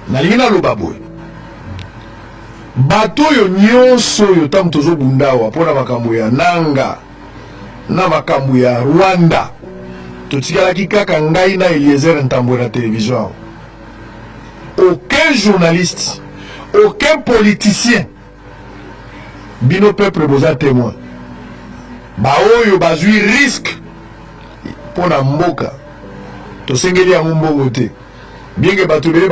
Nalingina lobaboy. Bato yo nyonso yo tam tozo bundawa pona makambo ya nanga na makambo ya Rwanda. Totikalaki kaka ngai na Eliezer Ntambwe na télévision. Aucun journaliste, aucun politicien, bino peuple boza témoin. Ba oyo bazui risque pona mboka. Tosengeli ya mbongo te. Bien que Batoubele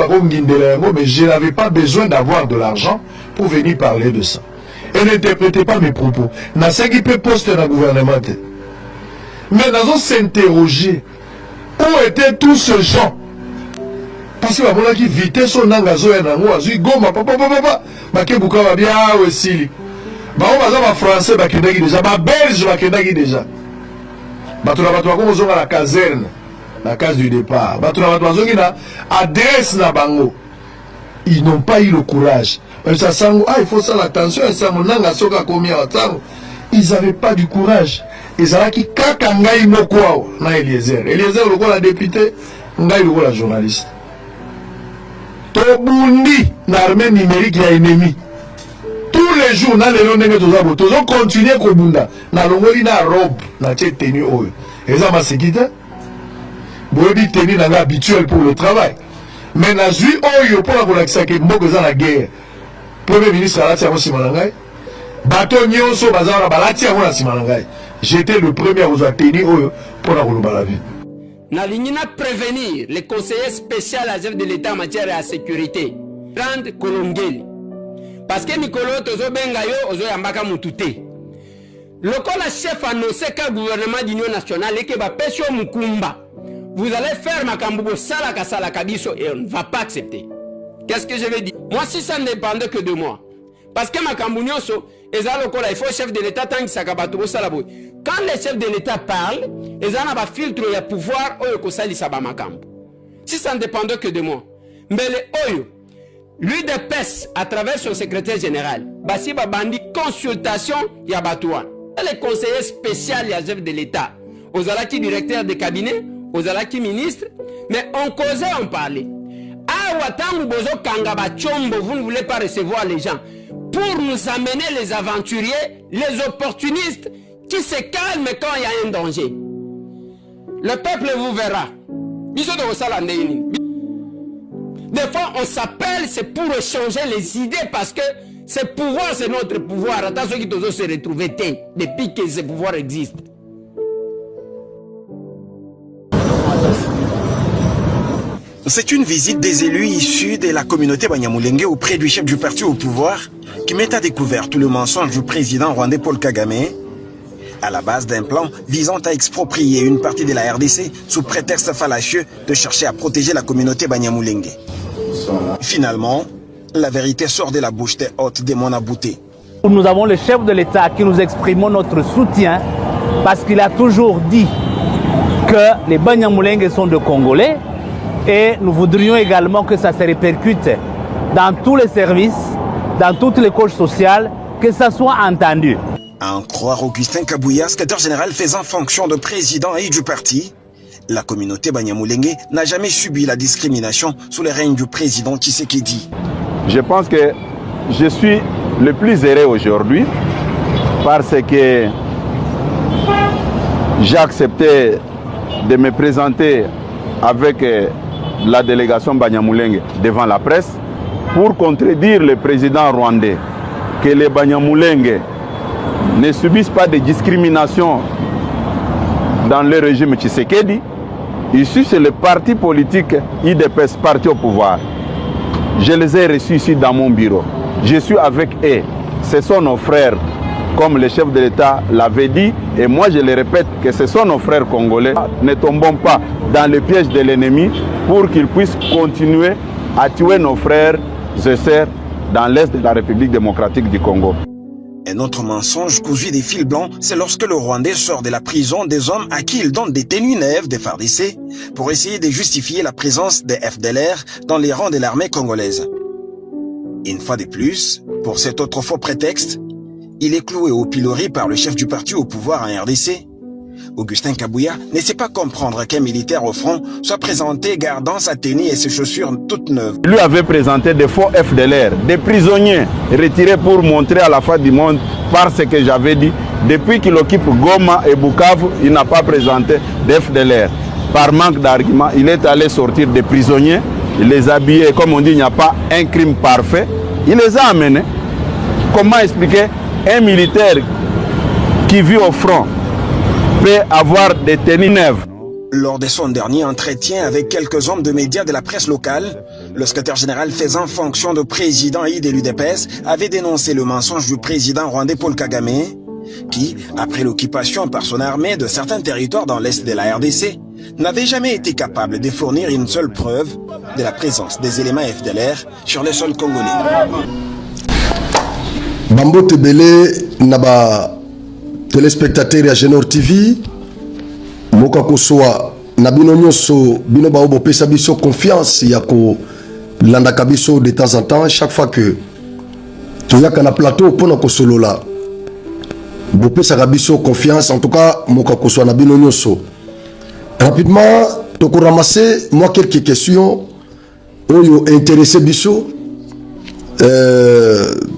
mais je n'avais pas besoin d'avoir de l'argent pour venir parler de ça. Et n'interprétez pas mes propos. N'a pas qui peut poster dans le gouvernement. Mais nous allons s'interroger. Où étaient tous ces gens? Parce que la qui vitesse son nangazo et nango, goma, papa, makebuka va bien aussi. Bah on va français, bah kendagi déjà, bah belge, bah kendagi déjà. Bah tout la bateau comme on a la caserne. La case du départ. Adresse na bango. Ils n'ont pas eu le courage. Il faut ça l'attention. Ils n'avaient pas du courage. Ils avaient qui kakangai mokwa na Eliezer. Eliezer le la député, ngai le la journaliste. Tobundi na armée numérique ya ennemi. Tous les jours na lelo ndenge tozabo. Tozo continuer ko bunda. Na longoli na robe na tenue oyo. Eza masekita. Boyebi tenue nanga habituel pour le travail. Mais na zui oyo pour la kolakisa ke mboko za la guerre. Premier ministre alati yango sima na ngai. Bato nyonso bazana balati yango na sima na ngai. J'étais le premier à kozwa tenue oyo pour la koloba la vie. Na lingina prévenir le conseiller spécial à chef de l'État en matière de sécurité, Rand Kolongeli. Parce que Nicolas tozo benga yo ozo yambaka mutute. Lokola chef annoncé que le gouvernement d'union nationale et que ba pesho mukumba. Vous allez faire ma kambubo salaka salaka biso et on ne va pas accepter. Qu'est-ce que je vais dire? Moi, si ça ne dépendait que de moi. Parce que ma kambunyoso, il faut chef de l'État tant que ça salabo. Quand les chefs de l'État parlent, ils ont un filtre et pouvoir si ça ne dépendait que de moi. Mais le Oyo, l'UDPS, à travers son secrétaire général, Bassi Babandi, consultation, Yabatouan. Les conseillers spéciaux, les chefs de l'État, aux alaki directeurs de cabinet, aux alaki ministres, mais on causait, on parlait. Ah, Watangu Bozo Kangaba Chombo, vous ne voulez pas recevoir les gens. Pour nous amener les aventuriers, les opportunistes, qui se calment quand il y a un danger. Le peuple vous verra. Des fois, on s'appelle, c'est pour échanger les idées, parce que ce pouvoir, c'est notre pouvoir. Attention qu'ils doivent se retrouver depuis que ce pouvoir existe. C'est une visite des élus issus de la communauté Banyamulenge auprès du chef du parti au pouvoir qui met à découvert tout le mensonge du président rwandais Paul Kagame à la base d'un plan visant à exproprier une partie de la RDC sous prétexte fallacieux de chercher à protéger la communauté Banyamulenge. Finalement, la vérité sort de la bouche des hôtes de Monabouté. Nous avons le chef de l'État qui nous exprimons notre soutien parce qu'il a toujours dit que les Banyamulenge sont de Congolais. Et nous voudrions également que ça se répercute dans tous les services, dans toutes les couches sociales, que ça soit entendu. À en croire Augustin Kabouya, secrétaire général faisant fonction de président et du parti, la communauté Banyamulenge n'a jamais subi la discrimination sous le règne du président Tshisekedi. Je pense que je suis le plus heureux aujourd'hui parce que j'ai accepté de me présenter avec la délégation Banyamulenge devant la presse pour contredire le président rwandais que les Banyamulenge ne subissent pas de discrimination dans le régime Tshisekedi. Ici, c'est le parti politique IDPS, parti au pouvoir. Je les ai reçus ici dans mon bureau. Je suis avec eux. Ce sont nos frères, comme le chef de l'État l'avait dit. Et moi, je le répète, que ce sont nos frères congolais. Ne tombons pas dans le piège de l'ennemi pour qu'ils puissent continuer à tuer nos frères et sœurs dans l'est de la République démocratique du Congo. Un autre mensonge cousu des fils blancs, c'est lorsque le Rwandais sort de la prison des hommes à qui il donne des tenues neuves des FARDC pour essayer de justifier la présence des FDLR dans les rangs de l'armée congolaise. Une fois de plus, pour cet autre faux prétexte, il est cloué au pilori par le chef du parti au pouvoir en RDC Augustin Kabouya ne sait pas comprendre qu'un militaire au front soit présenté gardant sa tenue et ses chaussures toutes neuves. Lui avait présenté des faux FDLR, des prisonniers retirés pour montrer à la face du monde par ce que j'avais dit. Depuis qu'il occupe Goma et Bukavu, il n'a pas présenté d'FDLR. Par manque d'arguments, il est allé sortir des prisonniers, il les a habillés. Comme on dit, il n'y a pas un crime parfait. Il les a amenés. Comment expliquer un militaire qui vit au front peut avoir des tenues neuves? Lors de son dernier entretien avec quelques hommes de médias de la presse locale, le secrétaire général faisant fonction de président de l'UDPS avait dénoncé le mensonge du président rwandais Paul Kagame, qui, après l'occupation par son armée de certains territoires dans l'est de la RDC, n'avait jamais été capable de fournir une seule preuve de la présence des éléments FDLR sur le sol congolais. Bambo Tebele naba téléspectateur à Genor TV moka kosoa na bino nyonso bino ba obo pesa biso confiance ya ko landa kabiso de temps en temps chaque fois que toyaka na plateau pona kosolola bo pesa kabiso confiance en tout cas moka kosoa na bino nyonso rapidement to ko ramasser moi quelques questions oyo intéressé biso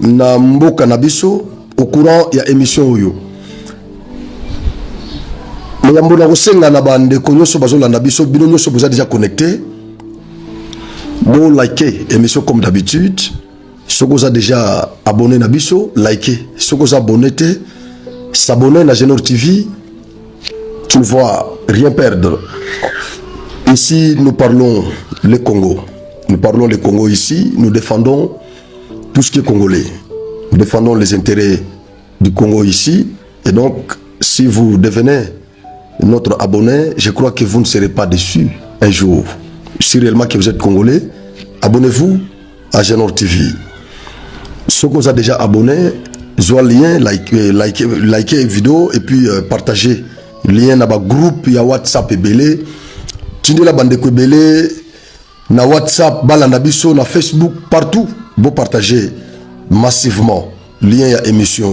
na mboka na biso au courant ya émission oyo mais na kosenga na bande ko nyonso bazolanda biso bino nyonso vous êtes déjà connecté bon liker émission comme d'habitude ceux qui ont déjà abonné na biso liker ceux qui ont abonné s'abonner na Genor TV tu ne vas rien perdre. Ici nous parlons le Congo, nous parlons le Congo ici, nous défendons tout ce qui est congolais. Nous défendons les intérêts du Congo ici. Et donc, si vous devenez notre abonné, je crois que vous ne serez pas déçus un jour. Si réellement que vous êtes congolais, abonnez-vous à Genor TV. Ceux qui ont déjà abonné, ils ont le lien, likez la vidéo et puis partagez le lien dans le groupe, il y a WhatsApp et Belé. Tu dis la bande de Belé, na WhatsApp, Balanabiso, na Facebook, partout. Vous partagez massivement le lien à l'émission.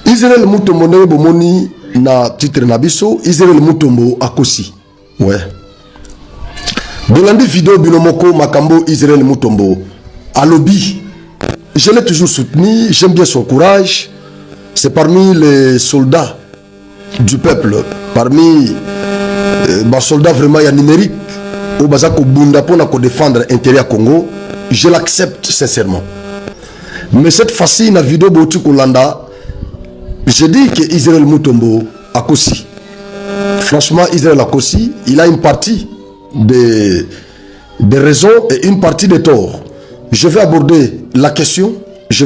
Israël Mutombo ne bomoni na titre nabiso, Israël Mutombo akosi. Ouais. Bolandi vidéo binomoko makambo Israël Mutombo à lobby. Je l'ai toujours soutenu, j'aime bien son courage. C'est parmi les soldats du peuple, parmi les soldats vraiment numériques au Bazako Bunda pour défendre l'intérêt Congo. Je l'accepte sincèrement. Mais cette fois-ci, dans la vidéo de Kolanda, je dis que Israël Mutombo a Kossi. Franchement, Israël a Kossi, il a une partie des raisons et une partie des torts. Je vais aborder la question. Ce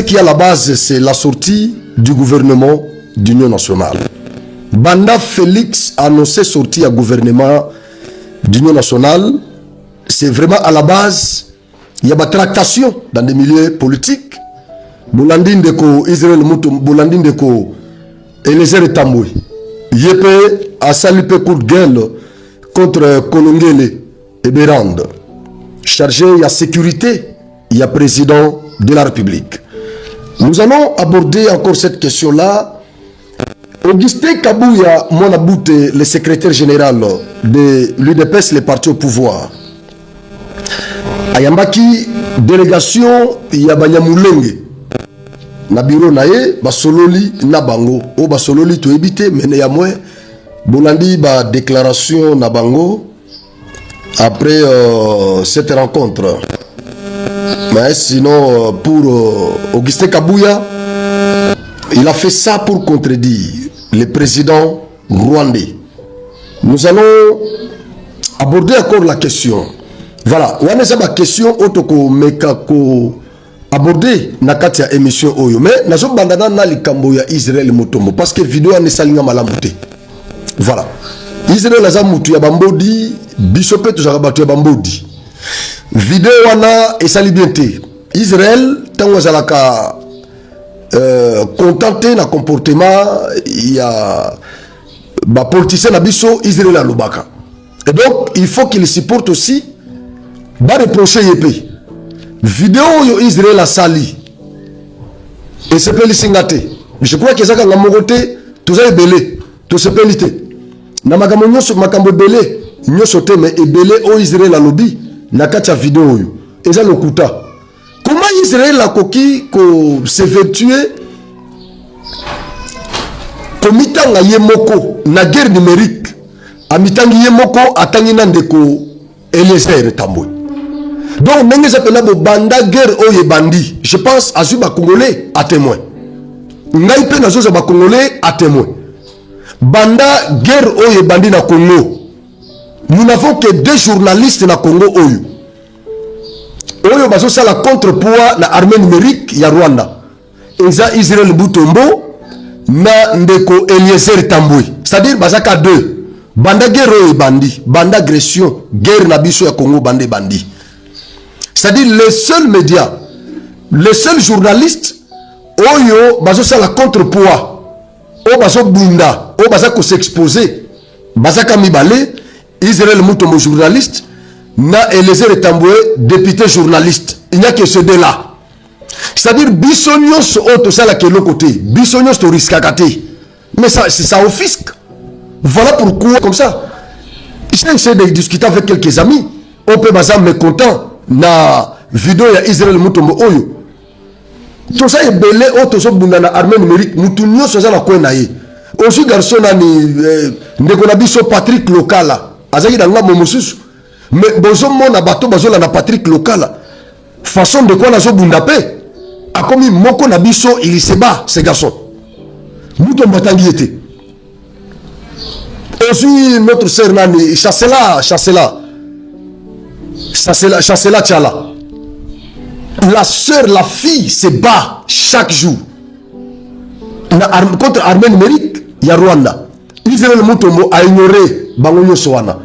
qui est à la base, c'est la sortie du gouvernement d'Union nationale. Banda Félix a annoncé sortie à gouvernement d'Union nationale. C'est vraiment à la base, il y a des tractations dans des milieux politiques. Boulandine Deko, Israël Moutoum, Boulandine Deko, Eliezer Tambouy. Yépe a salipé coup de gueule contre Kolongele et Bérand. Chargé, il y a sécurité, il y a président de la République. Nous allons aborder encore cette question-là. Augustin Kabouya, mon abouté, le secrétaire général de l'UDPS, le parti au pouvoir. Ayambaki, délégation, il y a Banyamulenge. Na bureau nae, basololi na bango. O basololi to ebité, mais ya moins. Bolandi ba déclaration na bango. Après cette rencontre. Mais sinon, pour Augustin Kabouya, il a fait ça pour contredire le président rwandais. Nous allons aborder encore la question. Voilà, on a une question autoko mekako aborder na kati ya émission oyo. Mais nazo bandana na likambo ya Israël Mutombo parce que vidéo ane salinga malamuté. Voilà. Israël aza mutu ya bambodi, bisope to jaka batu ya bambodi. Vidéo wana esali bien te. Israël tango zalaka contenté na comportement ya ba politicien na biso Israël à Lubaka. Et donc il faut qu'il supporte aussi ba reprocher yépé. Vidéo yo Israël a sali. Et c'est pélisingate. Je crois que ça quand mon côté tout ça est belé, tout se pélité. Na makambo nyonso makambo belé, nyonso te mais ebelé o Israël la lobby na kati ya vidéo yo. Eza lokuta. Comment Israël a koki ko se vertuer komitanga ye moko na guerre numérique amitangi ye moko atangi na ndeko Eliezer Tambwe. Donc ndenge ça pena bo banda guerre oye bandi. Je pense à ba congolais à témoin. Ngai pe na zo ba congolais à témoin. Banda guerre oye bandi na Congo. Nous n'avons que 2 journalistes na Congo oyo. Oyo bazo sala contrepoids na armée numérique ya Rwanda. Eza Israël Butombo na ndeko Eliezer Tambwe. C'est-à-dire bazaka 2. Banda guerre oye bandi, banda agression, guerre na biso ya Congo bande bandi. C'est-à-dire les seuls médias, les seuls journalistes oyo bazo sala contrepoids. O bazo bunda, o bazako s'exposer. Bazaka mibale Israël Mutombo journaliste, na Eliezer Tambwe député journaliste. Il n'y a que ce deux-là. C'est-à-dire bisognos auto ça la que l'autre côté, bisognos to risquakate. Mais ça offisque. Voilà pourquoi comme ça. J'ai essayé de discuter avec quelques amis. On peut baser mécontent na vidéo ya Israël Mutombo oyo. Tout ça est belé auto so bunda na armée numérique, mutunyo so za la kwenaye. Aussi garçon na ni ndeko na biso Patrick Lokala. Azaki dans la mosusu. Mais bozo mona bato bazo la na Patrick Lokala. Façon de quoi na zo bunda pe. A komi moko na biso il se bat ces garçons. Mutombo tangi était. Aussi notre sœur nani Chassela Tchala. La sœur, la fille se bat chaque jour. Contre l'armée numérique, il y a Rwanda. Israël Mutombo a ignoré Bangonyo Sowana.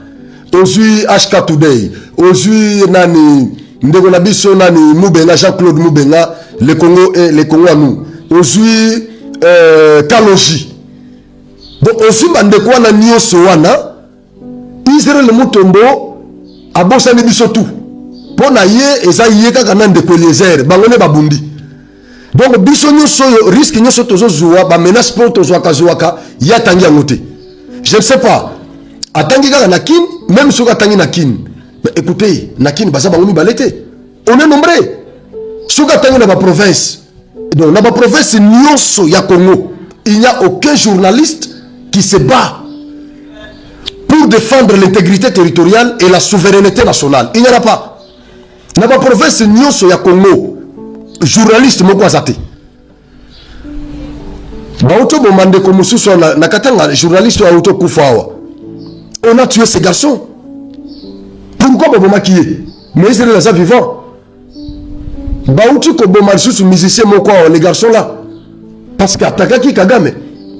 Aujourd'hui, HK Today. Aujourd'hui, Nani, Ndegonabiso, Nani, Moubenga, Jean-Claude Moubenga, le Congo et le Congo à nous. Aujourd'hui, Kaloji. Donc, aussi, Bandekwa Nani Sowana, Israël Mutombo a bossé Biso tout. Pour naïe, eza yeka kana ndeko Eliezer, bangone babundi. Donc biso nyoso risque nyoso tozo zuwa ba menace pour tozo akazuaka ya tangi ngote. Je ne sais pas. Atangi kaka na kin, même si atangi na kin. Mais écoutez, na kin baza bangomi balete. On est nombreux. Soka tangi na ba province. Donc na ba province nyoso ya Congo, il n'y a aucun journaliste qui se bat pour défendre l'intégrité territoriale et la souveraineté nationale. Il n'y en a pas. Na ba province nyonso ya Congo journaliste moko azate ba auto bomande ko mususu na katanga journaliste wa auto kufawa. On a tué ces garçons. Pourquoi ba maquiller? Mais ils sont vivants. Ba auto ko bomande susu musicien moko les garçons là parce qu'attaquaki Kagame.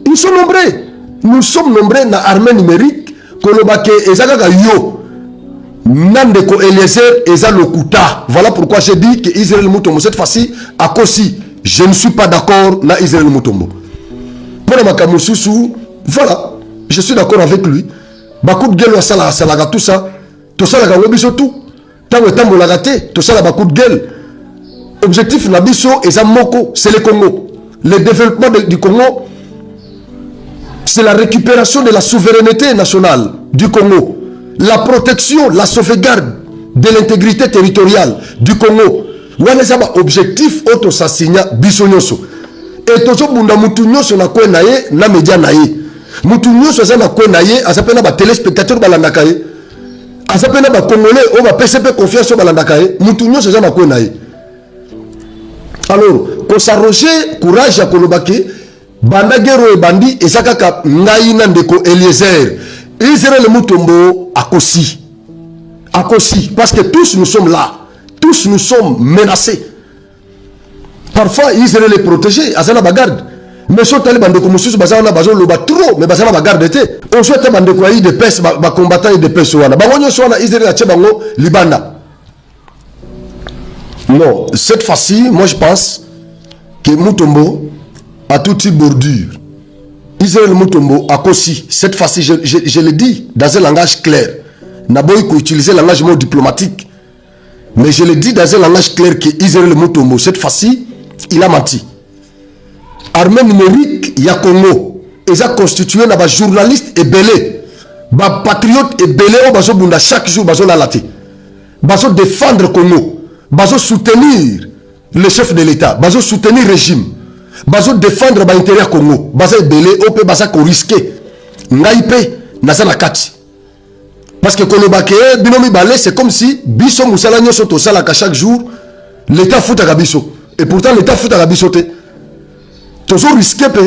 Ils sont nombreux. Nous sommes nombreux na armée numérique kolobake ezaka yo. Nandeko Eliezer eza lokuta. Voilà pourquoi j'ai dit que Israël Mutombo cette fois-ci a Kosi. Je ne suis pas d'accord na Israël Mutombo. Pour le Makamususu, voilà, je suis d'accord avec lui. Bakou de gueule sala salaga tout ça. Tout ça la webiso tout. Tango tambo la gâté, tout ça la bakou de gueule. Objectif na biso eza moko, c'est le Congo. Le développement du Congo, c'est la récupération de la souveraineté nationale du Congo. La protection, la sauvegarde de l'intégrité territoriale du Congo. Wana zaba objectif auto sasigna bisonyoso. Et tozo bunda mutu nyoso na kwe naye na media naye. Mutu nyoso za na kwe naye asapena ba téléspectateur balandaka ye. Asapena ba congolais o ba PCP confiance o balandaka ye. Mutu nyoso za na kwe naye. Alors, ko s'arroger courage ya kolobaki banda gero e bandi ezaka ka ngai na ndeko Eliezer. Israël Mutombo a Kosi. Parce que tous nous sommes là. Tous nous sommes menacés. Parfois, Israël est protégé. Azana bagarde. Mais si on a des communistes, bazana bazo loba trop, mais bazana bagarde était. On souhaite bande quoi de pes, ba combattant de pes wana. Bangonyo soana Israël a tchebango libanda. Non, cette fois-ci, moi je pense que Mutombo a tout type bordure. Israël Mutombo a Kosi. Cette fois-ci, je le dis dans un langage clair. Naboy ko utiliser le langage diplomatique. Mais je le dis dans un langage clair que Israël Mutombo, cette fois-ci, il a menti. armée numérique ya Congo eza constitué na ba journaliste ebele ba patriote ebele o bazo bunda chaque jour bazo la laté bazo défendre Congo bazo soutenir le chef de l'État bazo soutenir régime bazo défendre ba intérêt Congo bazo ebele o pe baza ko risquer ngai pe na sana kati parce que kolobake binomi balé c'est comme si biso musala nyoso to sala ka chaque jour l'État foutaka biso et pourtant l'État foutaka biso te toujours risqué pe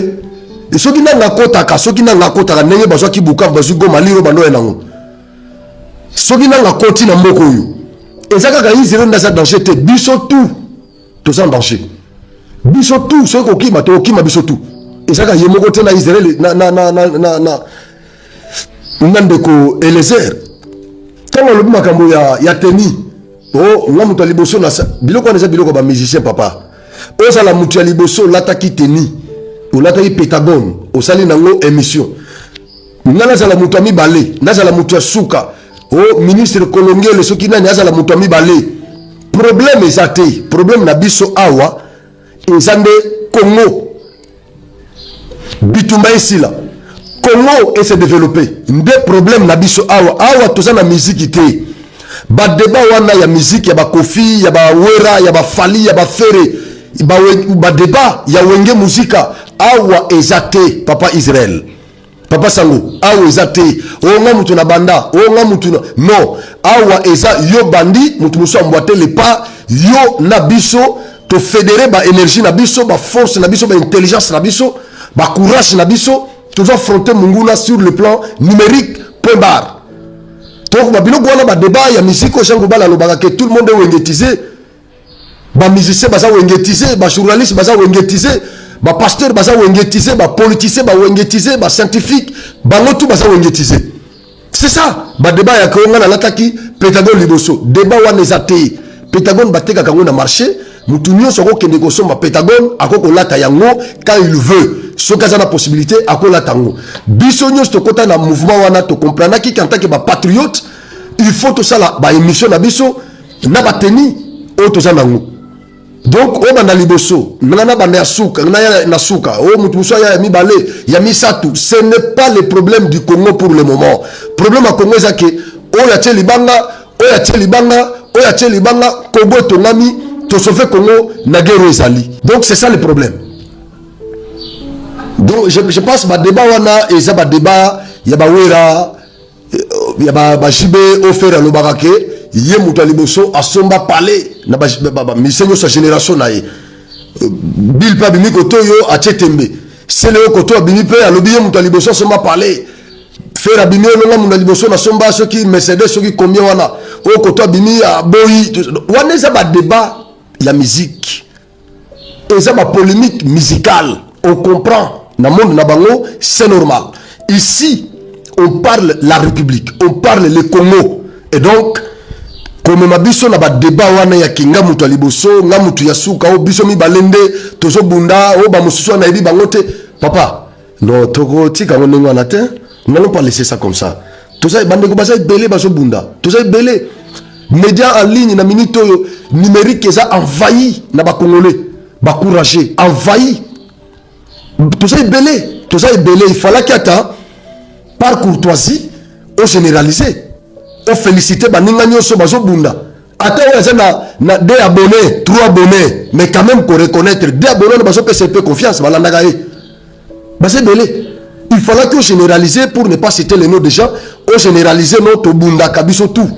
et ceux qui n'ont pas kotaka ceux qui n'ont pas kotaka ndenge bazwa ki buka bazwa goma liro bando enango ceux qui n'ont pas koti na moko yo ezaka ka Israël na sa danger te biso tout en danger biso tout ceux qui ma to kima biso tout ezaka yemoko te na Israël na ndeko Eliezer quand on le makambo ya teni oh nga mutu liboso na biloko na biloko ba musicien papa oza la mutu liboso lataki teni ou lataki Pentagone au sali nango émission ngana za la mutu mi balé na za la mutu suka oh ministre Kolonge le soki nani za la mutu mi balé problème ezate problème na biso awa ezande Congo bitumba esila Congo et se développer des problèmes na biso awa toza na musique te ba débat wana ya musique ya ba Kofi ya ba Wera ya ba Fali ya ba Fere ba débat ya wenge musika awa ezate papa Israël papa Sango awa ezate o nga mutu na banda o nga mutu non awa eza yo bandi mutu muso amboate le pas yo na biso to fédérer ba énergie na biso ba force na biso ba intelligence na biso ba courage na biso toujours affronter Munguna sur le plan numérique, point barre. Donc, il y a débat, il y a musique, que tout le monde est wengetisé. Les musiciens sont wengetisés, les journalistes sont wengetisés, les pasteurs sont wengetisés, les politiciens sont wengetisés, les scientifiques sont wengetisés. C'est ça. Le débat, il y a l'attaque, Pentagone liboso. Débat, il y a des Pentagone a marché. Moutounio soko kende ko somba Pentagone akoko lata yango quand il veut. So kaza na possibilité akola tango. Biso nyos to kota na mouvement wana to comprendre ki en tant que ba patriote, il faut to sala ba émission na biso na ba teni o to zanango. Donc o banda liboso, na banda suka, na suka, o mutuso ya mi balé, ya mi satu, ce n'est pas le problème du Congo pour le moment. Problème à Congo c'est que o ya tchelibanga, o ya tchelibanga, o ya tchelibanga, Congo to nami to sauver Congo na guerre ezali. Donc c'est ça le problème. Donc je pense que le débat wana et ça ba débat ya ba Wera ya ba jibe offert le barake yé mutu liboso asomba parler na ba misenyo sa génération na ye bil pa bimi koto yo a chetembe c'est le koto bimi pe alobi yé mutu liboso asomba parler faire abimi no mutu liboso na somba ceux qui Mercedes ceux qui combien wana o koto bimi a boyi wana ça ba débat la musique et ça ma polémique musicale on comprend dans le monde nabango c'est normal ici on parle la République on parle le Congo et donc comme ma biso na ba débat wana ya kinga mutu liboso nga mutu ya suka o biso mi balende tozo bunda o ba mususu na ebi bangote papa non toko tika ngongo na te n'allons pas laisser ça comme ça tout ça bande ko basa belé baso bunda tout ça belé médias en ligne na minute numérique ça envahi na ba congolais ba courageux envahi tout ça est belé il fallait qu'il y ait par courtoisie au généraliser au féliciter baninga nyoso bazo bunda ata na 2 abonnés 3 abonnés mais quand même qu'on reconnaître 2 abonnés bazo PCP confiance balandaka c'est belé il fallait que généraliser pour ne pas citer les noms des gens au généraliser notre bunda kabiso tout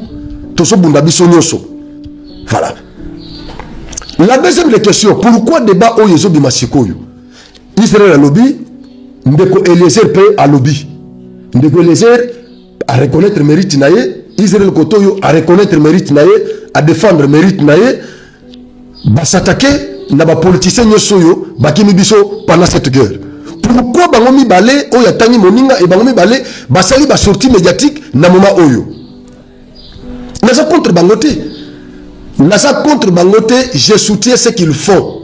toso bunda biso nyoso voilà. La deuxième question, pourquoi débat au yezo bimasikoyo Israël a lobby, ndeko Eliezer pe a lobby. Ndeko Eliezer a reconnaître mérite naye, Israël Kotoyo a reconnaître mérite naye, a défendre mérite naye, ba s'attaquer na ba politicien nyosoyo bakimi biso pendant cette guerre. Pourquoi bango mi balé oya tangi moninga et bango mi balé ba sali ba sortie médiatique na moment oyo. Nasa contre bangote. Nasa contre bangote, je soutiens ce qu'ils font.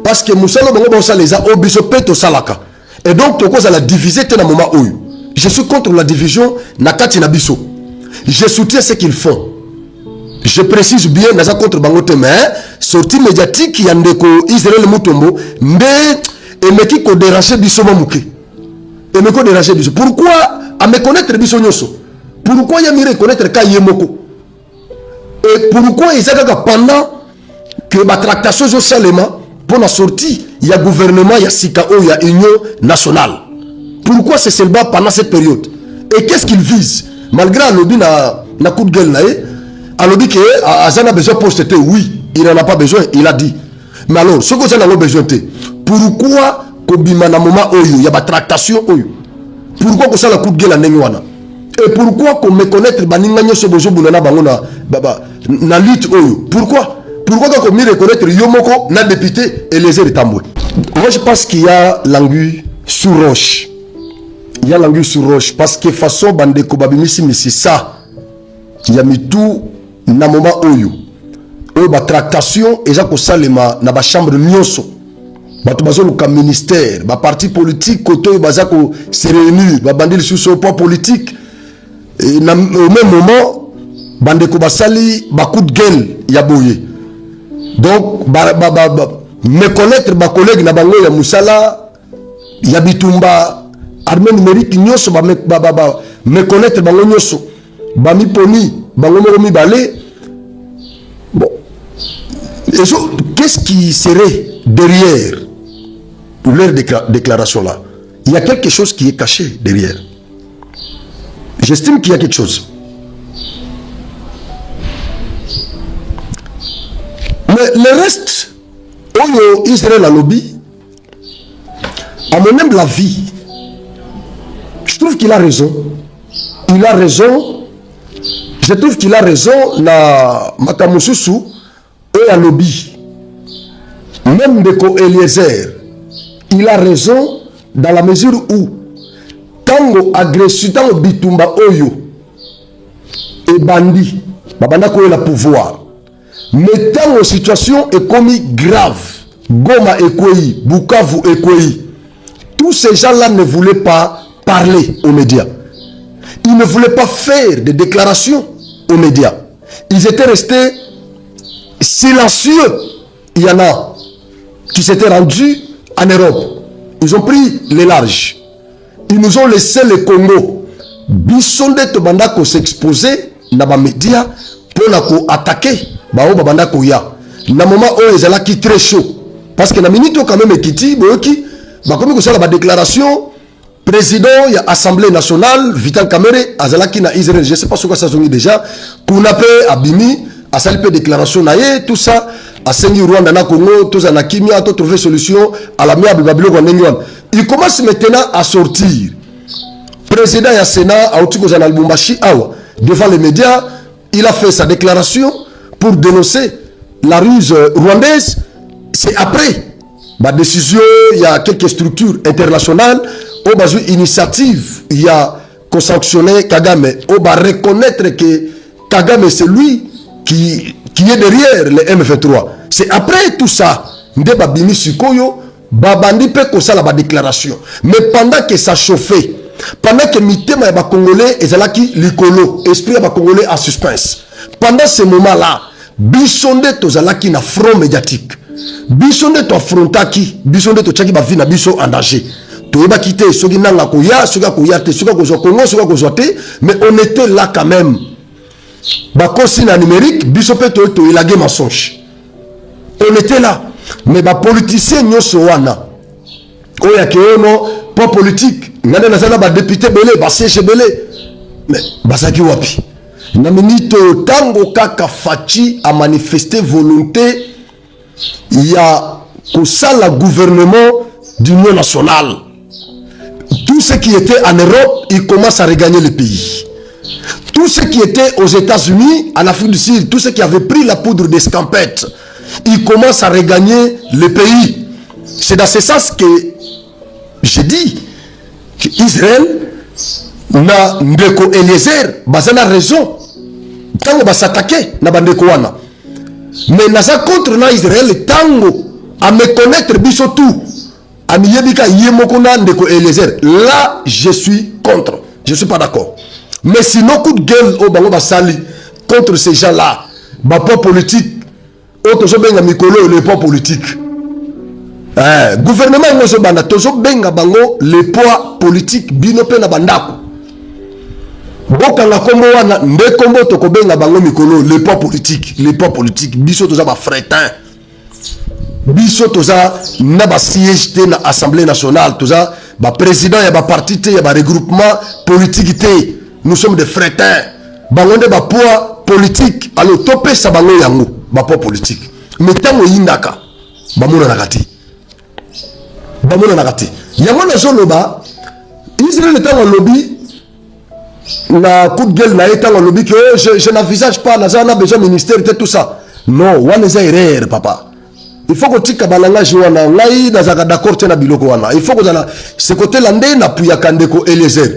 Parce que Moussalo Bango Bango les a obiso peto salaka. Et donc, tu cause à la diviser dans moment où. Je suis contre la division Nakati Nabiso. Je soutiens ce qu'ils font. Je précise bien, Nasa contre Bangote, mais sortie médiatique, Yandeko, Israël Mutombo, mais et me qui ko déranger biso mamuke et me ko déranger biso pourquoi à me connaître biso nyoso pourquoi ya mi reconnaître ka yemoko et pourquoi ils a pendant que ma tractation zo salema pour la sortie il y a gouvernement il y a sika il y a union nationale pourquoi c'est seulement pendant cette période et qu'est-ce qu'ils visent malgré alobi na coup de gueule nae alobi que azana besoin poste oui il n'en a pas besoin il a dit mais alors ce que ça n'a besoin pourquoi kobima na moment oyo il y a ma tractation oyo pourquoi que ça la coup de gueule ndenge wana et pourquoi qu'on me connaître baninga nyoso bozo bunana bango na baba na lutte oyo pourquoi qu'on me reconnaître yomoko na député Eliezer Tambwe. Moi je pense qu'il y a l'anguille sur roche. Il y a l'anguille sur roche parce que façon bande ko babimisi misi ça il y a mis tout na moment oyo oyo ba tractation eza ko salema na ba chambre nyonso bato bazoluka ministère ba parti politique koto baza ko se réunir ba bandili sur ce point politique et au même moment bande ko basali ba coup de gueule ya boye donc me connaître ba collègue na bango ya musala ya bitumba armée numérique nyonso ba me connaître bango nyonso ba mi poni bango mo mi balé bon et qu'est-ce qui serait derrière leur déclaration là il y a quelque chose qui est caché derrière j'estime qu'il y a quelque chose mais le reste oyo Israël a lobby à mon humble avis je trouve qu'il a raison je trouve qu'il a raison na makamususu et à lobby même Beko Eliezer il a raison dans la mesure où tango agression tango bitumba oyo et bandi babanda ko la pouvoir mais tango situation est commis grave Goma Ekweyi Bukavu Ekweyi tous ces gens-là ne voulaient pas parler aux médias. Ils ne voulaient pas faire des déclarations aux médias. Ils étaient restés silencieux. Il y en a qui s'étaient rendus en Europe. Ils ont pris les larges. Ils nous ont laissé le Congo. Bisonde Tobandako s'exposer dans les médias pour attaquer. Babandako ya. Na moment où ils allaient qui très chaud. Parce que na minute quand même Ekiti, Boyoki, comme ça la déclaration. Président, il y a Assemblée nationale, Vital Kamere, Azalaki na Israël, je ne sais pas ce que ça a déjà, Kounape, Abimi, Asalipe déclaration naïe, tout ça, à Sengi Rwanda na Congo, tout ça na Kimia, tout trouver solution à la miable Babylone Rwanda. Il commence maintenant à sortir. Président ya Sénat, à Otiko Zanal Bumbashi, devant les médias, il a fait sa déclaration pour dénoncer la ruse rwandaise. C'est après ma décision, il y a quelques structures internationales. On va jouer initiative, il y a qu'on sanctionner Kagame. On va reconnaître que Kagame c'est lui qui est derrière les M23. C'est après tout ça, Ndeba Bimi Sikoyo, Babandi peut qu'on ça la déclaration. Mais pendant que ça chauffait, pendant que mitema ya ba Congolais et zalaki likolo, esprit ya ba Congolais en suspense. Pendant ce moment-là, bisonde to zalaki na front médiatique. Bisonde to affrontaki, bisonde to tchaki ba vie na biso en danger. Mais on était là quand même. Numérique, on était là. Mais les politiciens ne sont pas là. Pas politique. Il y a des députés, des sièges. Mais Basaki Wapi. Tango Kaka Fachi a manifesté volonté. Il y a le gouvernement d'union nationale. Tout ce qui était en Europe, ils commencent à regagner le pays. Tout ce qui était aux États-Unis, en Afrique du Sud, tout ce qui avait pris la poudre d'escampette, ils commencent à regagner le pays. C'est dans ce sens que j'ai dit qu'Israël na Ndeko Eliezer, bazana raison. Tango va s'attaquer na bandeko wana. Mais nasa contre na Israël tango à me connaître biso tout. Là, je suis contre. Je ne suis pas d'accord. Mais sinon, coup de gueule au Bango Basali contre ces gens-là, pas politique, autre chose, les pas politique. Gouvernement yango zo banda tozo benga bango le poids politique bino pe na bandako. Boka nga kombo wana nde kombo to ko benga bango mikolo le poids politique biso toza ba fretin. Biso toza na ba siège te na Assemblée nationale toza ba président ya ba parti te ya ba regroupement politique te. Nous sommes des frétins. Bango nde ba poids politique alors topé sa bango yango ba poids politique. Mais tango yindaka ba mona nakati. Bamona nakati yango na zoloba Israël est en lobby na coup de gueule na étant en lobby que je n'envisage pas na zana besoin ministère et tout ça non wana za erreur papa il faut que tika balanga joana ngai na zaka d'accord tena biloko wana il faut que dans ce côté là ndé na puya kandeko Eliezer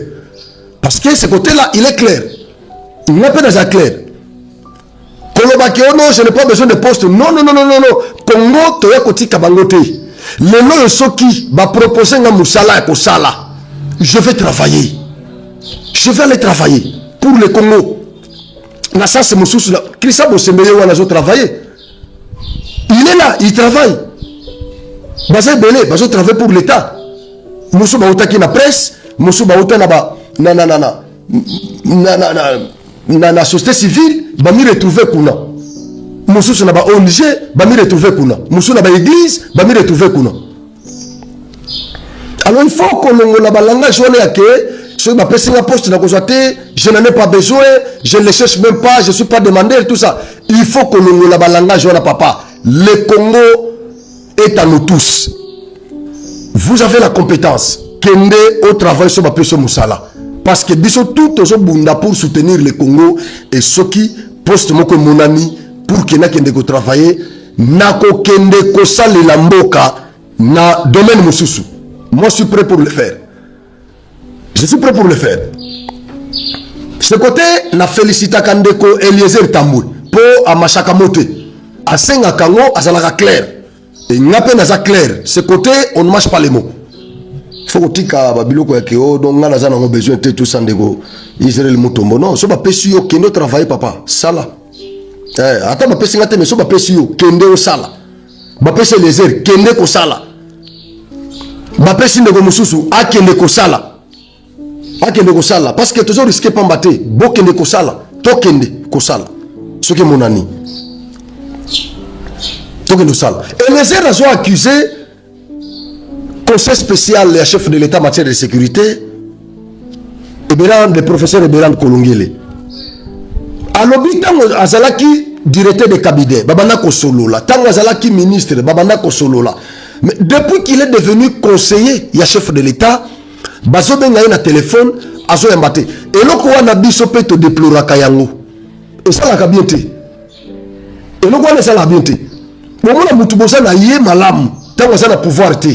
parce que ce côté là il est clair il n'est pas dans clair koloba ke non je n'ai pas besoin de poste non Congo to ya kotika bangote le nom soki va proposer un musala pour sala. Je vais travailler. Je vais aller travailler pour le Congo. Na ça c'est mon souci là. Christa Bosemeye wana zo travailler. Il est là, il travaille. Baza belé, bazo travailler pour l'État. Musu ba utaki na presse, musu ba utana ba na société civile, ba mi retrouver kuna. Mususu na ba ONG ba mi retrouver kuna mususu na ba église ba mi retrouver kuna alors il faut que l'on ba langage on est que sur ma personne poste na kozoate je n'en ai pas besoin je ne le cherche même pas je suis pas demandeur tout ça il faut que l'on ba langage on a papa le Congo est à nous tous vous avez la compétence kende au travail sur ma personne musala parce que biso tout aux bunda pour soutenir le Congo et ceux qui poste moko monani pour que nakende ko travailler nako kende ko salela mboka na domaine mususu moi je suis prêt pour le faire je suis prêt pour le faire ce côté na félicita kandeko Eliezer Tambwe po amashaka mote asenga kango azalaka clair et ngape na za clair ce côté on ne marche pas les mots faut que tika babiloko ya keo donc ngana za nango besoin te tout sandeko Israël Mutombo non so ba pesi yo kendo travailler papa sala attends ma pesi ngate mais so ba pesi yo kende o sala ba pesi Eliezer kende ko sala ba pesi ndeko mususu akende ko sala parce que toujours risquer pas mbaté bo kende ko sala to kende ko sala ce que mon ami to kende sala Eliezer a soit accusé conseil spécial le chef de l'état en matière de sécurité le professeur Eberand Kolongele alobi tango azalaki directeur de cabinet babanda ko solola tango azalaki ministre babanda ko solola mais depuis qu'il est devenu conseiller ya chef de l'état bazo benga na téléphone azo yambate eloko wana biso pe to déploraka yango esalaka bien te eloko wana esalaka bien te bomona mutu bosa na ye malamu tango azana pouvoir te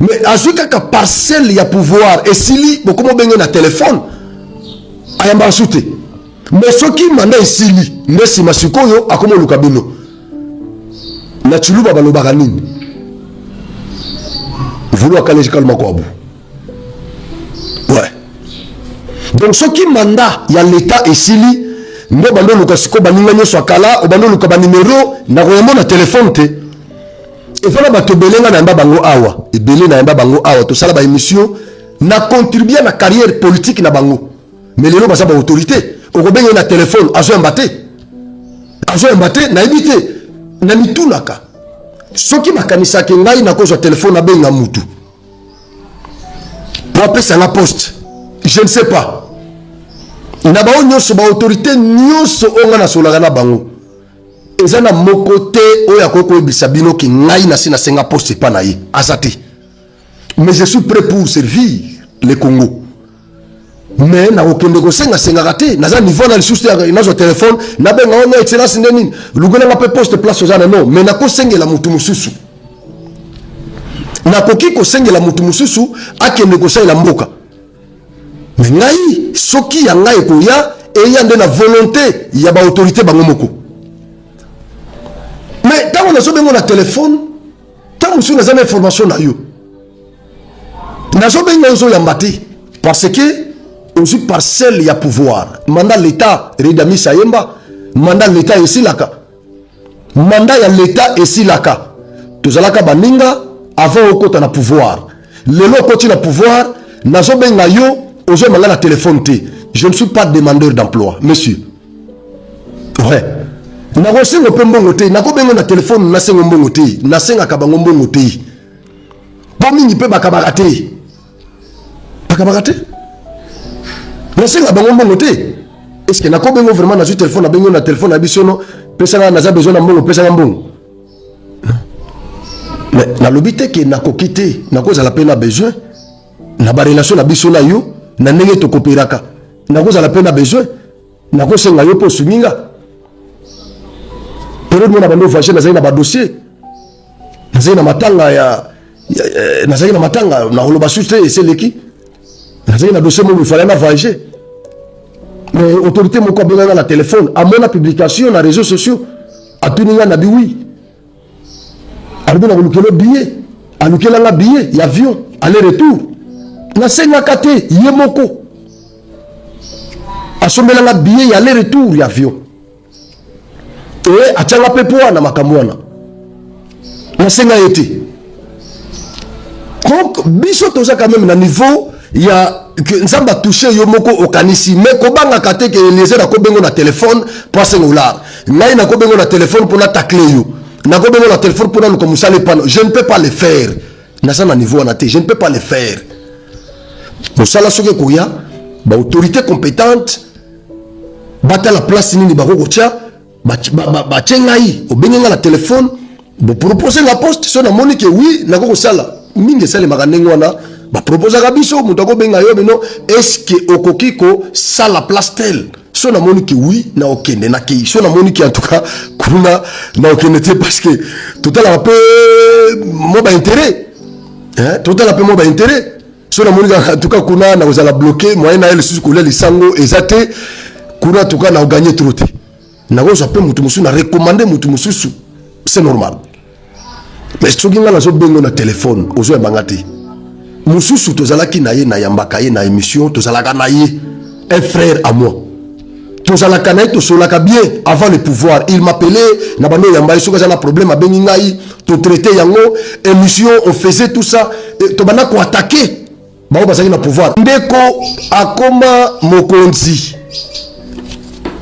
mais azwi kaka parcelle ya pouvoir esili bokomo benga na téléphone ayamba asute mais soki manda esili nde nsima sikoyo akoma oluka bino na tshuluba balobaka nini vulu akaleji kaluma kwabu ouais donc soki manda ya l'état esili nde bando oluka sikoyo baninga nyonso akala obando oluka banimero na koyambo na telefone te efana bato ebele nga na yamba bango awa ebele na yamba bango awa tosala ba émission na contribuer na carrière politique na bango mais lelo baza ba autorité okobenge na téléphone azo yamba te nayebi te na mitunaka soki makanisaki ngai nakozwa téléphone abenga mutu po apesa nga poste je ne sais pas na bao nyonso ba autorité nyonso onga na solaka na bango eza na moko te oyo akoki koyebisa bino ki ngai nasi nasenga poste epa na ye aza te mais je suis prêt pour servir le Congo mais nakokende kosengasengaka te naza niveau na lisusu te nazwa telefone nabenga ona excellence nde nini lugelanga mpe poste place ozana non mais nakosengela mutu mosusu nakoki kosengela mutu mosusu akende kosalela mboka mais ngai soki ya ngai ekoya eya nde na volonté ya baautorité bango moko mais ntango nazobengo na telefone ntango mosusu naza na information na yo nazobenga ozoyamba te parce que aussi parcelle ya pouvoir mandat l'état Redami Sayemba mandat l'état esilaka mandat ya l'état esilaka tozalaka baninga avant okota na pouvoir. Lelo okoti na pouvoir, nazo benga yo, ozo manga na téléphone te. Je ne suis pas demandeur d'emploi, monsieur. Ouais. Nako sengo pe mbongo te, nako bengo na téléphone na sengo mbongo te, na senga kabango mbongo te. Pomi ni pe bakabaka te. Bakabaka te? Na senga bango mbongo te. Est-ce que nako bengo vraiment na téléphone na bengo na téléphone na bisono, pesa na za besoin na mbongo, pesa na mbongo. Mais na lobité que nako kité, nako za la peine a besoin. Na ba relation na biso na yo, na ndenge to kopéraka. Nako za la peine a besoin. Nako senga yo po suminga. Période mona bando vaché na zaina ba dossier. Na zaina matanga ya na zaina matanga na holoba suite c'est leki. Na zaina dossier mo fallait na vaché. Mais autorité moko benga na téléphone, à mon publication na réseaux sociaux, a tuninga na biwi. Arbona kolukelo billet, alukela nga billet, y avion, aller-retour. Na senga kate yemoko. Asomela nga billet y aller-retour y avion. Et atanga pepoa na makamwana. Na senga été. Donc biso toza quand même na niveau il y a que nzamba touché yo moko okanisi mais kobanga kate ke Eliezer na kobengo na téléphone pour $5. Ngai na kobengo na téléphone pour na tacler yo. Na kobengo na téléphone pour na comme ça les panneaux. Je ne peux pas le faire. Na ça na niveau na té, je ne peux pas le faire. Pour ça la soke koya ba autorité compétente bata la place nini ba kokotia ba tchengai obenga na téléphone bo proposer la poste so na moni que oui na koko sala mingi sala makanengo na ba proposer ka biso muto ko benga yo bino est-ce que okokiko sala place tel so na moni que oui na okende na ki so na moni que en tout cas kuna na okende parce que total un peu mo ba intérêt hein total un peu mo ba intérêt so na moni en tout cas kuna na ozala bloquer moyen na elle sous couleur lisango ezate kuna en tout cas na gagner trop te na ko zape mutu musu na recommander mutu musu c'est normal mais soki nga na zo bengo na téléphone ozo ebangati mususu tozalaki na ye na yambaka ye na émission tozalaka na ye un frère à moi tozalaka na ye tosolaka bien avant le pouvoir il m'appelait na bando yamba ye soki aza na problème abengi ngai to traiter yango émission on faisait tout ça to bana ko attaquer bao bazaki na pouvoir ndeko akoma mokonzi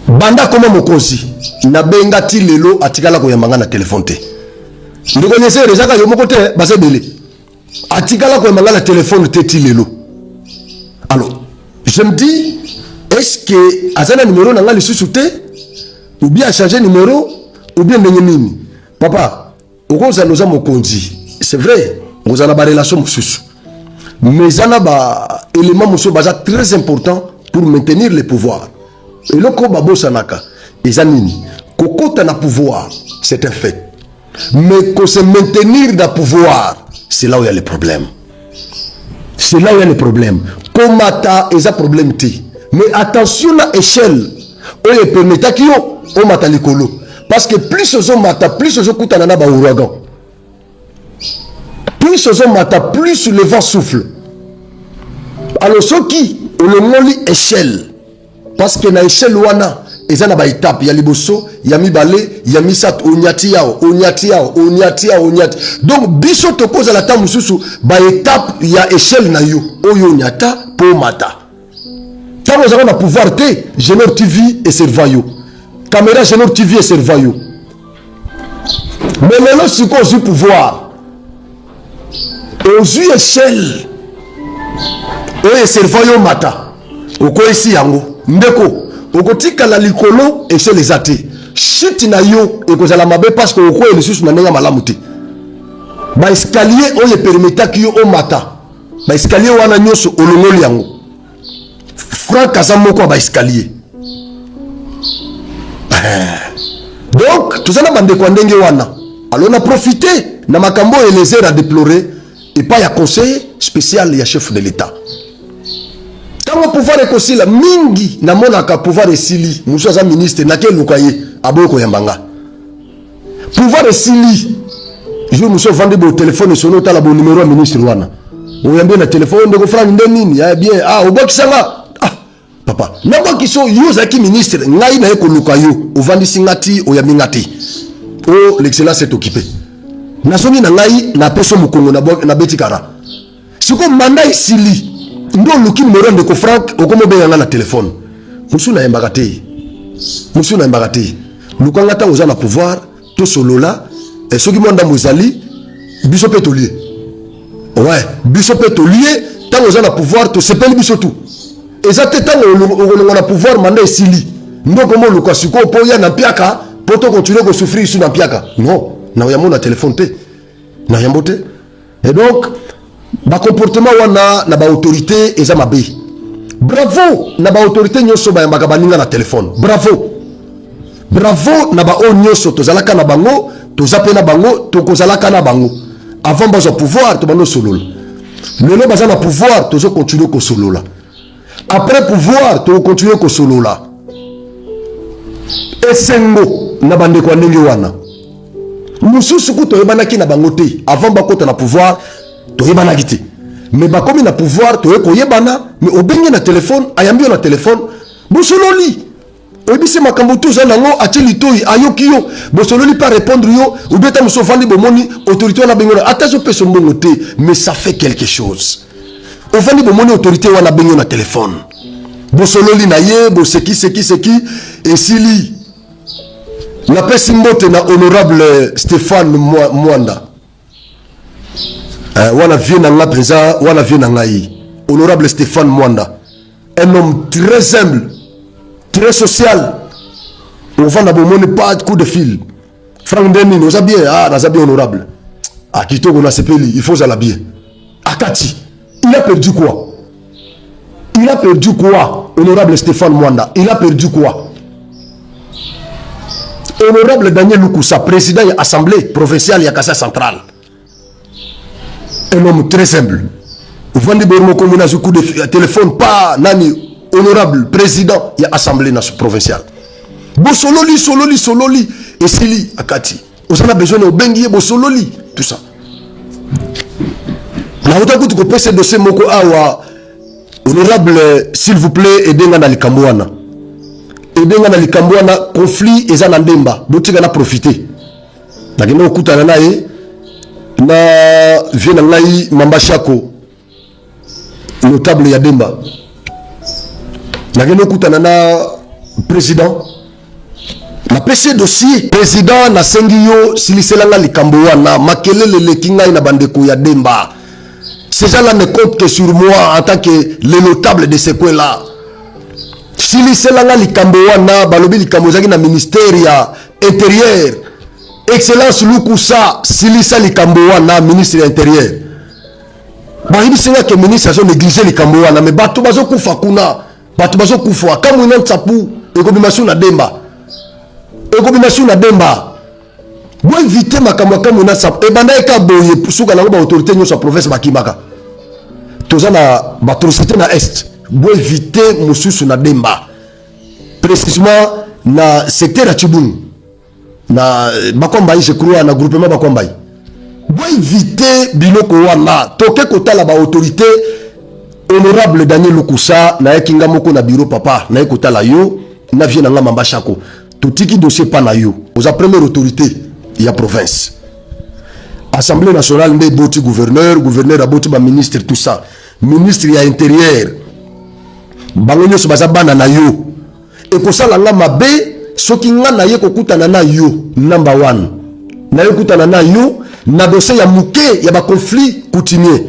banda koma mokonzi na benga ti lelo atikala ko yambanga na téléphone te ndeko nyese rezaka yo moko te basebele atikala ko yambanga na téléphone te ti lelo. Alors je me dis est-ce que azana numéro na ngali susu te ou bien changer numéro ou bien ndenge nini papa okoza noza mokonzi c'est vrai oza na ba relation mususu mais zana ba élément mususu baza très important pour maintenir le pouvoir. Et le combat bosanaka, les anini, kokota na pouvoir, c'est un fait. Mais qu'on se maintenir dans le pouvoir, c'est là où il y a les problèmes. C'est là où il y a les problèmes. Comment ta et ça problème ti. Mais attention à l'échelle. On est permis ta kio, on mata likolo. Parce que plus on mata, plus on kuta nana ba ouragan. Plus on mata, plus le vent souffle. Alors ce qui, on le moli échelle. Parce que na échelle wana eza na ba étape ya liboso ya mibale ya misat onyati yao donc biso to cause la tamu susu ba étape ya échelle na yo oyo nyata po mata tant nous avons na pouvoir te Genor TV et Servayo caméra Genor TV et Servayo mais lelo si ko zu pouvoir aux échelle et Servayo mata oko ici yango ndeko okotika la likolo et chez les athées chute na yo ekozala mabe parce que oko ele susu na nenga malamu te ba escalier o ye permeta ki yo o mata ba escalier wana nyoso olongoli yango franc kazamoko ba escalier donc tozana bande kwa ndenge wana alors na profiter na makambo Eliezer a déplorer et pas ya conseil spécial ya chef de l'état. Quand le pouvoir est aussi la mingi na monaka pouvoir esili muso za ministre na ke lukaye aboko yambanga pouvoir esili je muso vendre bo téléphone sono tala bo numéro ministre wana oyambe na téléphone de ko franga nini ya bien obokisanga papa na bokiso yo za ki ministre ngai na ko lukayo ovandi singati oyambi ngati l'excellence est occupé nasongi na ngai na peso mukongo na betikara siko manda isili ndo luki numéro ndeko Frank okomo benga na téléphone musu na yembaka te lukanga ta oza na pouvoir to solola et soki monda mozali biso pe tolie ouais biso pe tolie tant oza na pouvoir to sepeli biso tout ezate tant on na pouvoir manda isili ndoko mo luka siko po ya na piaka poto continuer ko souffrir sur na piaka non na yamo na téléphone te na yambo te et donc ba comportement wana na ba autorité eza mabe bravo na ba autorité nyoso ba yambaka baninga na téléphone bravo na ba o nyoso tozalaka na bango tozape na bango tokozalaka na bango avant bazo pouvoir to bano solola lelo baza na pouvoir tozo continuer ko solola après pouvoir to continuer ko solola esengo na bande kwa ndenge wana mususu ko toyebanaki na bango te avant bakota na pouvoir toyebanaki te mais bakomi na pouvoir toyekoyebana mais obengi na téléphone ayambi na téléphone bosololi oyebisi makambo toza nango atie litoi ayoki yo bosololi pas répondre yo obeta musofandi bomoni autorité wana bengo ata zo peso mbongo te mais ça fait quelque chose ofandi bomoni autorité wana bengo na téléphone bosololi na ye boseki esili la pesi mbote na honorable Stéphane Mwanda wana vie na nga présent wana vie na ngai honorable Stéphane Mwanda un homme très humble très social on va na bomoni pas de coup de fil Frank Ndeni nous a bien honorable à kitoko na sepeli il faut ça la bien akati il a perdu quoi honorable Stéphane Mwanda il a perdu quoi honorable Daniel Lukusa président de l'Assemblée provinciale de Kassa Centrale un homme très humble vous vendez bormo comme un coup de téléphone pas nani honorable président de l'Assemblée provinciale sololi et sili akati vous en avez besoin de bengi sololi tout ça na hota kutu ko pese dossier moko awa honorable s'il vous plaît edenga na likamboana conflit eza na ndemba botika na profiter nakenda okutana naye na vie na ngai Mambashako notable ya Demba nakenda okutana na président na PC dossier président na sengi yo siliselanga likamboana makelele leki ngai na bandeko ya Demba ces gens là ne comptent que sur moi en tant que le notable de ce coin là sili selanga likambo wana balobi likambo zaki na ministère ya intérieur excellence Lukusa silisa likambo wana ministre ya intérieur bayibi singa ke ministre azo négliger likambo wana mais bato bazo kufa kuna bato bazo kufa kama ina tsapu ekobimasi na Demba bo éviter makambo kama ina tsapu e banda eka boye suka na ba autorité nyo sa province bakimaka tozana ba atrocité na est bo éviter mususu na Demba précisément na secteur à Tchibou na bakombai je crois na groupement bakombai bo éviter biloko wana toke kotala ba autorité honorable Daniel Lukusa na ekinga moko na bureau papa na ekotala yo na vie na Mambashako totiki dossier pa na yo aux première autorité ya province Assemblée nationale ndé boti gouverneur aboti ba ministre tout ça ministre ya intérieur bango nyonso baza bana na yo ekosala nga mabe soki nga na ye kokutana na yo number 1 na yo kutana na yo na dossier ya muke ya ba conflit coutumier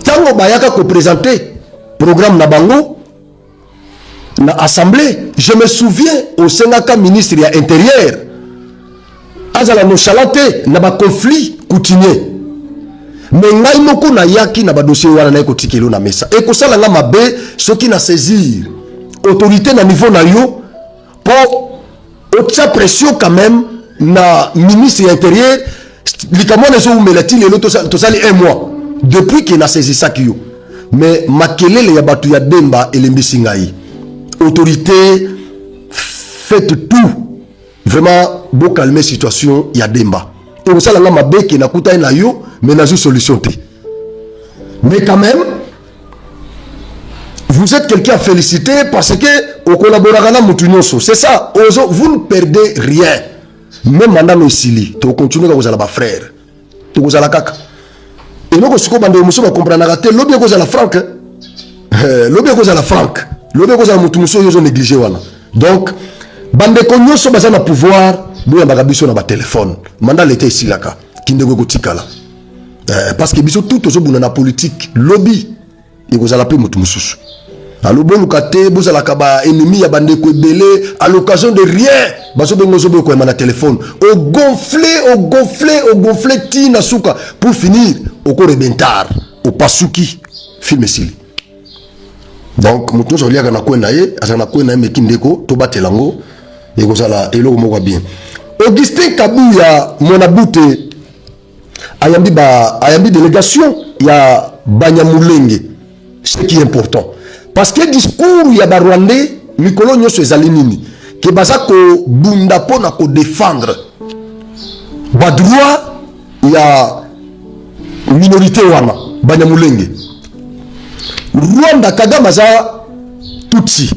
tango bayaka ko présenter programme na bango na assemblée je me souviens au sengaka ministre ya intérieur azala no chalate na ba conflit coutumier mais ngai moko na yaki na ba dossier wana na ekotikelo na mesa ekosala nga mabe soki na saisir autorité na niveau na yo pour otia pression quand même na ministre intérieur likamwa na zo umelati lelo tosali un mois depuis que na saisi ça yo mais makelele ya batu ya Demba elembisi ngai autorité faites tout vraiment beau calmer situation ya Demba et ça nga mabe ke na kuta na yo mais na solution té mais quand même vous êtes quelqu'un à féliciter parce que au collaborera na mutunyoso c'est ça vous ne perdez rien même mandat no sili to continuer ka kozala ba frère to kozala kaka et non ko siko bande muso ba comprendre ka te lobby kozala franc lobby kozala franc lobby kozala mutu muso yo zo négliger wana donc bande ko nyoso baza na pouvoir boya ba biso na ba téléphone mandat l'état ici là ka kinde ko tikala parce que biso tout zo buna na politique lobby et kozala pe mutu mususu alors bon kate bozala kaba ennemi ya bande ko belé à l'occasion de rien baso bengo zo ko na téléphone au gonfler tina suka pour finir au korebentar au pasuki film sili donc mutu zo liaka na kwenda ye azana kwenda me kindeko to batelango et kozala eloko moko bien Augustin Kabuya monabute ayambi délégation ya Banyamulenge ce qui est important parce que discours ya ba Rwandais mikolo nyoso ezali nini ke baza ko bunda pona ko défendre ba droit ya minorité wana Banyamulenge Rwanda Kagame za Tutsi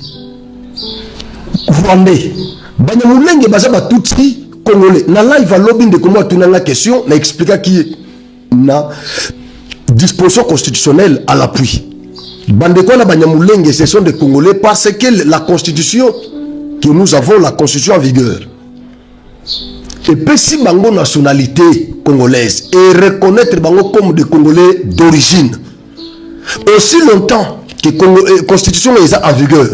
Rwandais Banyamulenge baza ba Tutsi Congolais na live à lobby de comment tourner la question na expliquer qui na disposition constitutionnelle à l'appui Bandeko na Banyamulenge ce sont des Congolais parce que la constitution que nous avons la constitution en vigueur et puis si bango nationalité congolaise et reconnaître bango comme des Congolais d'origine aussi longtemps que la constitution est en vigueur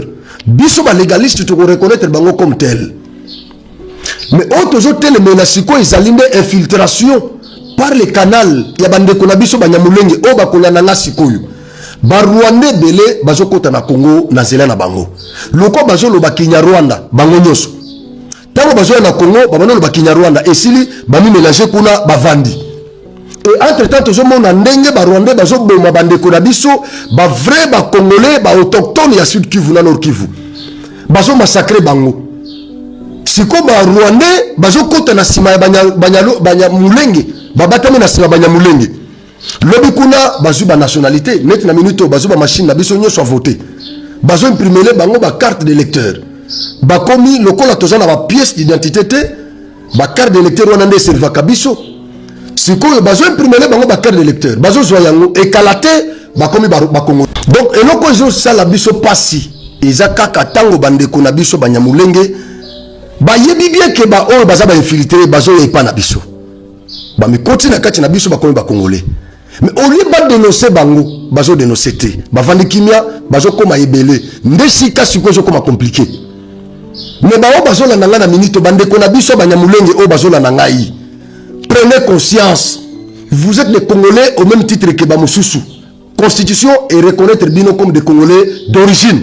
biso ba légaliste tu reconnaître bango comme tel mais autres tel menaciko ils alinde infiltration par le canal ya bandeko na biso Banyamulenge o ba konya na sikoyo ba Rwandais belé bazo kota na Congo na zela na bango loko bazo lo bakinya Rwanda bango nyoso tango bazo na Congo babano lo bakinya Rwanda esili ba mi mélanger kuna bavandi et entre temps toujours mona ndenge ba Rwandais bazo boma bandeko na biso ba vrai ba Congolais ba autochtone ya Sud Kivu na Nord Kivu bazo massacrer bango siko ba Rwandais bazo kota na sima ya Banyamulenge babatami na sima Banyamulenge lobi kuna bazu ba nationalité net na minute bazu ba machine na biso nyoso voter bazo imprimer bango ba carte d'électeur ba komi lokola tozana ba pièce d'identité te ba carte d'électeur wana nde serva kabiso siko bazo imprimer bango ba carte d'électeur bazo zo yango ekalate ba komi ba Congo donc eloko zo sala biso pasi eza kaka tango bandeko na biso Banyamulenge ba yebi bien ke ba o baza ba infiltrer bazo yepa na biso ba mikoti na kati na biso ba komi ba Congolais mais au lieu de dénoncer bango bazo dénoncer te ba vandi kimia bazo koma ebele ndesika siko zo koma compliqué mais ba o bazo la nanga na minute bandeko na biso Banyamulenge o bazo la ngai prenez conscience vous êtes des Congolais au même titre que ba mususu constitution et reconnaître bino comme des Congolais d'origine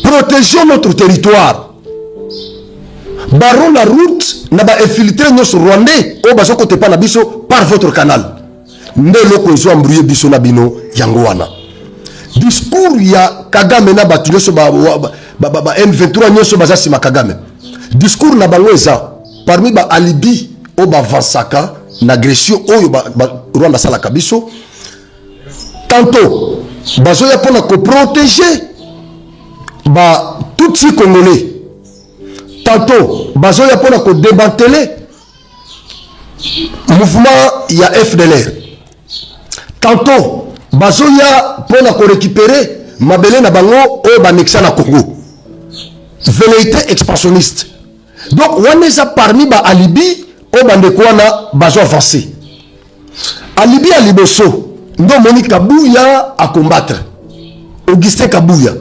protégeons notre territoire baron la route na ba infiltrer nos Rwandais o bazo kote pa na biso par votre canal nde loko zo embrouiller biso na bino yango wana discours ya Kagame na batu nyoso ba M23 nyoso baza sima Kagame discours na bango eza parmi ba alibi o ba vansaka na agression oyo ba Rwanda sala kabiso tantôt bazo ya pona ko protéger ba Tutsi Congolais tantôt bazo ya pona ko démanteler mouvement ya FDLR tantôt bazo ya pona ko récupérer mabele na bango o banexa na Congo velléité expansionniste donc on est parmi ba alibi o bandeko wana bazo avancer alibi aliboso ndo moni Kabuya à combattre Augustin Kabuya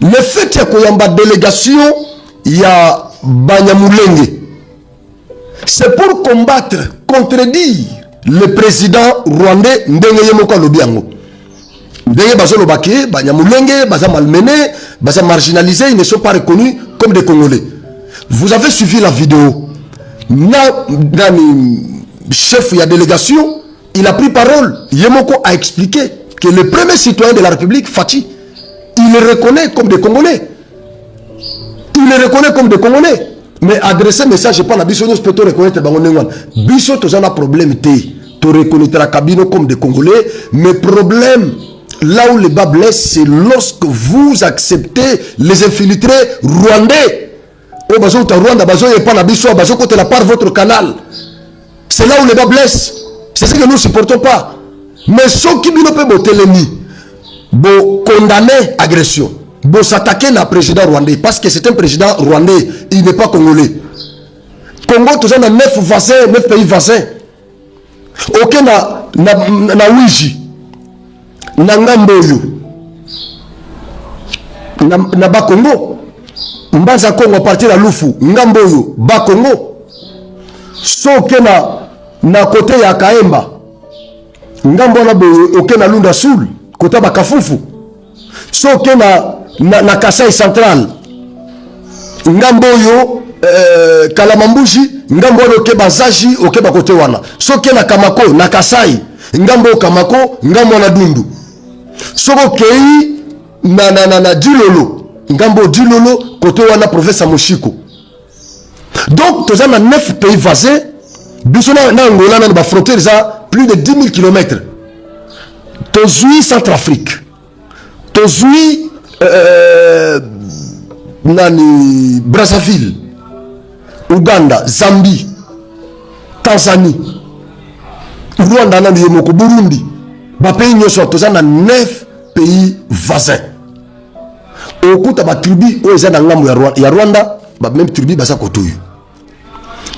le fait qu'il y a une délégation il y a Banyamulenge c'est pour combattre contredire le président rwandais ndenge yemoko lobiango ndenge bazo lobaki Banyamulenge baza malmené baza marginalisé ils ne sont pas reconnus comme des Congolais vous avez suivi la vidéo chef de la délégation il a pris parole yemoko a expliqué que le premier citoyen de la République Fati il les reconnaît comme des Congolais. Il les reconnaît comme des Congolais. Mais adresser message, je pas la biso, nous peut reconnaître Bangonenwan. Biso, tu as un problème, tu reconnaîtras la cabine comme des Congolais. Mais problème, là où les bas blessent, c'est lorsque vous acceptez les infiltrés rwandais. au bazo au Rwanda, bazo et pas la biso, bazo côté la part votre canal. C'est là où les bas blessent. C'est ce que nous ne supportons pas. Mais ceux qui ne peuvent pas l'ennemi, bon condamner agression, bon s'attaquer à président rwandais, parce que c'est un président rwandais, il n'est pas congolais. Congo, tout ça, 9 voisins, 9 pays voisins. Ok, na Ouiji, na Ngamboyo, na Bakongo, Mbaza Congo à partir de Lufu, Ngamboyo, Bakongo, soke na côté ya Kaemba, Ngambo na Boyo, ok na Lunda Soul, côté Bakafufu, soke na Kasai Central, Ngamboyo, Kalamambuji, Ngambo oke Bazaji, ok Bakote wana, soke na Kamako, na Kasai, Ngambo Kamako, Ngambo na Dundu, soko kei na Dilolo, Ngambo Dilolo, côté wana province à Moshiko. Donc, tous les 9 pays voisins, Bissona na Angola na frontière ça plus de 10 000 km. Tozui Centrafrique. Tozui nani Brazzaville, Uganda, Zambie, Tanzanie, Rwanda na Yemoko, Burundi. Ba pays nyoso tous na 9 pays voisins. Okuta ba tribu oza na ngambo ya Rwanda, ba même tribu basa kotoyo.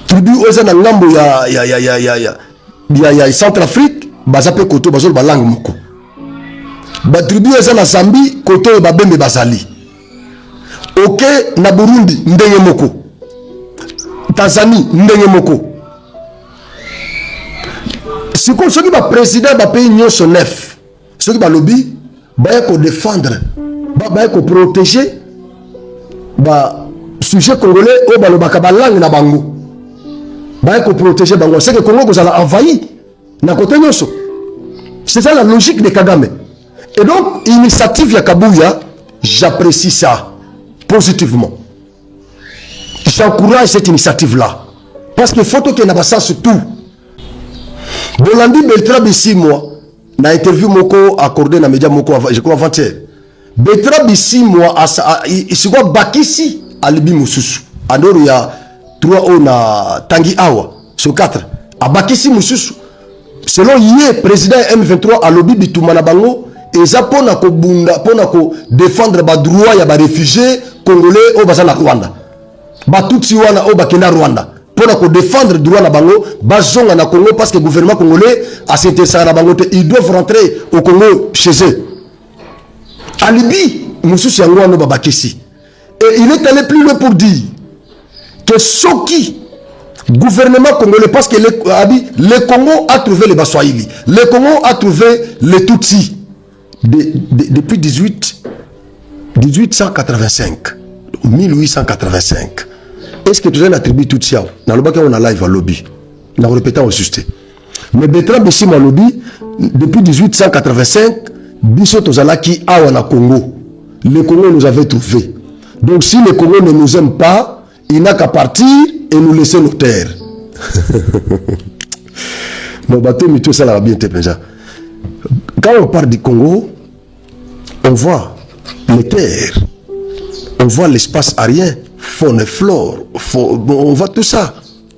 Tribu oza na ngambo ya Centrafrique, basa pe koto bazo ba langue moko. Ba tribu oza na Zambie, koto ba bembe bazali. Ok na Burundi ndenge moko. Tanzanie ndenge moko. Si comme ceux qui va président ba pays nyoso 9, ceux qui va lobby ba ko défendre, ba ko protéger ba sujet congolais au ba lobaka ba langue na bango. Ba ko protéger bango, c'est que Congo vous allez envahir na côté nyoso. C'est ça la logique de Kagame. Et donc initiative ya Kabuya, j'apprécie ça positivement. J'encourage cette initiative là parce que faut que na ba sens tout. Bolandi Beltra Bissi moi na interview moko accordé na média moko je crois avant-hier. Beltra Bissi moi il quoi bakisi alibi mususu. Andoro ya 3 o na Tangi Awa sur 4 a bakisi mususu. Selon yé président M23 a lobby bituma na bango eza pona ko bunda pona ko défendre ba droit ya ba réfugiés congolais au basa na Rwanda. Ba tutsi wana o bakena Rwanda. Pour défendre droit na bango bazonga na Congo parce que le gouvernement congolais a s'intéressé na bango ils doivent rentrer au Congo chez eux. Alibi mususu yango wana babakisi et il est allé plus loin pour dire que Soki gouvernement congolais parce que le Congo a trouvé les Baswahili, le Congo a trouvé les Tutsis depuis 1885 1885. Est-ce que tu as attribué tout ça? Dans le bac on a live à lobby. Nous répétons au juste. Mais Bertrand Bissimo à lobby depuis 1885, Bisso Tozalaki a au Congo. Le Congo nous avait trouvé. Donc si le Congo ne nous aime pas, il n'a qu'à partir et nous laisser nos terres. Mon bateau mais tout ça là bien été déjà. Quand on parle du Congo, on voit les terres, on voit l'espace aérien. Faune et flore, on voit tout ça.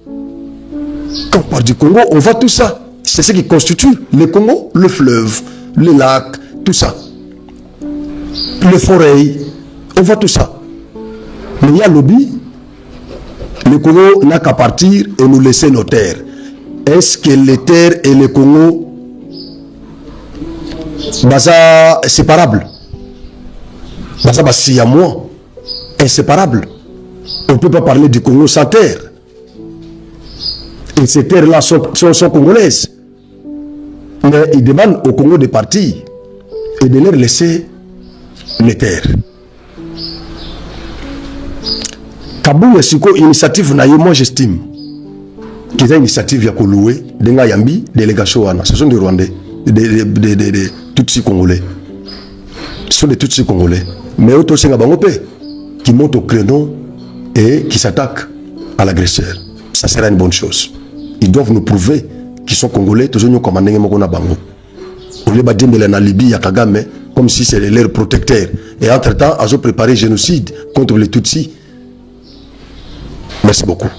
Quand on parle du Congo, on voit tout ça. C'est ce qui constitue le Congo, le fleuve, les lacs, tout ça. Les forêts, on voit tout ça. Mais il y a lobby, le Congo n'a qu'à partir et nous laisser nos terres. Est-ce que les terres et le Congo sont séparables? C'est à moi, inséparable. On ne peut pas parler du Congo sans terre. Et ces terres-là sont congolaises. Mais ils demandent au Congo de partir et de leur laisser les terres. Kabou est une initiative, moi j'estime, qui est une initiative à Kouloué, de Ngayambi, délégation Wana. Ce sont des Rwandais, des Tutsis congolais. Ce sont des Tutsis congolais. Mais autres, c'est qui montent au créneau et qui s'attaquent à l'agresseur. Ça sera une bonne chose. Ils doivent nous prouver qu'ils sont congolais, toujours nous commandons Mokona Bango. Au lieu de dire en Libye, à Kagame, comme si c'était leur protecteur. Et entre-temps, ils ont préparé le génocide contre les Tutsis. Merci beaucoup.